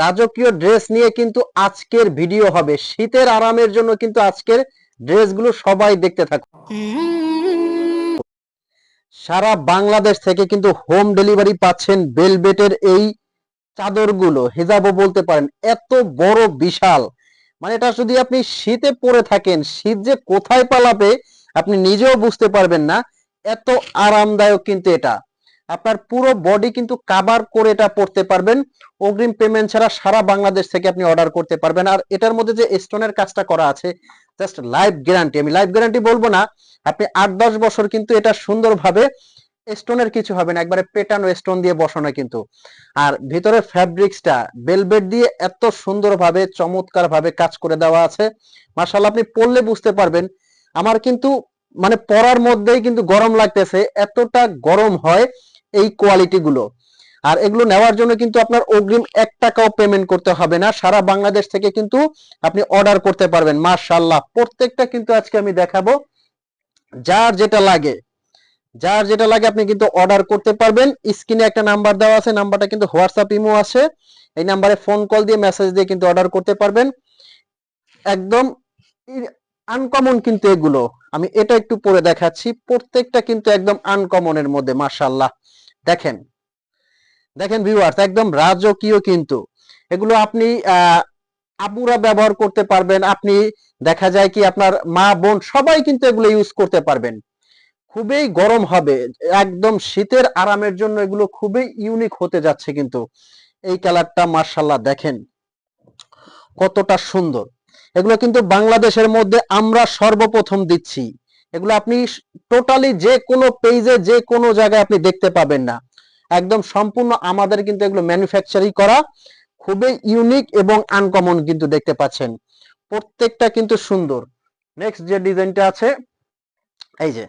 রাজকীয় ড্রেস নিয়ে কিন্তু আজকের ভিডিও হবে। শীতের আরামের জন্য কিন্তু আজকের ড্রেসগুলো সবাই দেখতে থাকুন। সারা বাংলাদেশ থেকে কিন্তু হোম ডেলিভারি পাচ্ছেন বেলভেটের এই চাদরগুলো, হেজাবও বলতে পারেন। এত বড় বিশাল, মানে এটা যদি আপনি শীতে পরে থাকেন, শীত যে কোথায় পালাবে আপনি নিজেও বুঝতে পারবেন না, এত আরামদায়ক কিন্তু এটা। আপনার পুরো বডি কিন্তু কাভার করে এটা পড়তে পারবেন। অগ্রিম পেমেন্ট ছাড়া সারা বাংলাদেশ থেকে আপনি অর্ডার করতে পারবেন। আর এটার মধ্যে যে স্টোনের কাজটা করা আছে, জাস্ট লাইফ গ্যারান্টি। আমি লাইফ গ্যারান্টি বলবো না, আপনি 8-10 বছর কিন্তু এটা সুন্দরভাবে, স্টোনের কিছু হবে না, একবারে পেটানো স্টোন দিয়ে বসানো কিন্তু। আর ভিতরের ফ্যাব্রিক্সটা ভেলভেট দিয়ে এত সুন্দরভাবে চমৎকার ভাবে কাজ করে দেওয়া আছে। মাশাআল্লাহ, আপনি পরলে বুঝতে পারবেন। আমার কিন্তু মানে পরার মধ্যেই কিন্তু গরম লাগতেছে, এতটা গরম হয় এই কোয়ালিটি গুলো। আর এগুলো নেওয়ার জন্য কিন্তু আপনার অগ্রিম 1 টাকাও পেমেন্ট করতে হবে না। সারা বাংলাদেশ থেকে কিন্তু আপনি অর্ডার করতে পারবেন। মাশাআল্লাহ, প্রত্যেকটা কিন্তু আজকে আমি দেখাবো। যার যেটা লাগে, যার যেটা লাগে আপনি কিন্তু অর্ডার করতে পারবেন। স্ক্রিনে একটা নাম্বার দেওয়া আছে, নাম্বারটা কিন্তু হোয়াটসঅ্যাপ ইমো আছে, এই নাম্বারে ফোন কল দিয়ে মেসেজ দিয়ে কিন্তু অর্ডার করতে পারবেন। একদম আনকমন কিন্তু এগুলো। আমি এটা একটু পরে দেখাচ্ছি, প্রত্যেকটা কিন্তু একদম আনকমনের মধ্যে। মাশাআল্লাহ, দেখেন দেখেন ভিউয়ার্স, একদম রাজকীয় কিন্তু এগুলো। আপনি আপুরা ব্যবহার করতে পারবেন, আপনি দেখা যায় কি আপনার মা বোন সবাই কিন্তু এগুলো ইউজ করতে পারবেন। খুবই গরম হবে, একদম শীতের আরামের জন্য এগুলো খুবই ইউনিক হতে যাচ্ছে কিন্তু। এই কালারটা মাশাআল্লাহ দেখেন কতটা সুন্দর। এগুলো কিন্তু বাংলাদেশের মধ্যে আমরা সর্বপ্রথম দিচ্ছি। এগুলো আপনি টোটালি যে কোনো পেজে যে কোনো জায়গায় আপনি দেখতে পাবেন না। একদম সম্পূর্ণ আমাদের কিন্তু এগুলো ম্যানুফ্যাকচারিং করা, খুবই ইউনিক এবং আনকমন কিন্তু দেখতে পাচ্ছেন। প্রত্যেকটা কিন্তু সুন্দর। নেক্সট যে ডিজাইনটা আছে, এই যে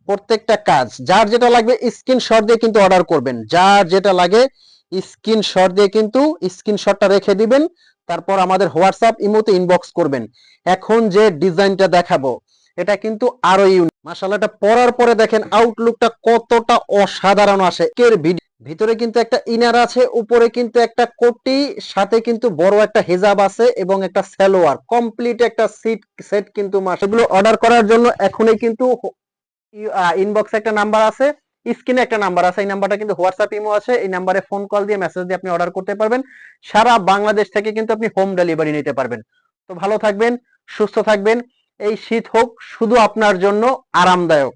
প্রত্যেকটা কাজ, যার যেটা লাগবে স্ক্রিনশট দিয়ে কিন্তু অর্ডার করবেন। যার যেটা লাগে স্ক্রিনশট দিয়ে কিন্তু স্ক্রিনশটটা রেখে দিবেন, তারপর আমাদের হোয়াটসঅ্যাপ ইমোতে ইনবক্স করবেন। এখন যে ডিজাইনটা দেখাবো এটা কিন্তু আরো ইউনিক। মাশাআল্লাহ, এটা পরার পরে দেখেন আউটলুকটা কতটা অসাধারণ আসে। এর ভিতরে কিন্তু একটা ইনার আছে, উপরে কিন্তু একটা কোটি, সাথে কিন্তু বড় একটা হিজাব আছে এবং একটা সালোয়ার, কমপ্লিট একটা সেট কিন্তু। এগুলো অর্ডার করার জন্য এখনই কিন্তু ইনবক্সে একটা নাম্বার আছে, স্ক্রিনে একটা নাম্বার আছে, এই নাম্বারটা কিন্তু হোয়াটসঅ্যাপ ইমো আছে, এই নাম্বারে ফোন কল দিয়ে মেসেজ দিয়ে আপনি অর্ডার করতে পারবেন। সারা বাংলাদেশ থেকে কিন্তু আপনি হোম ডেলিভারি নিতে পারবেন। তো ভালো থাকবেন, সুস্থ থাকবেন। এই শীত হোক শুধু আপনার জন্য আরামদায়ক।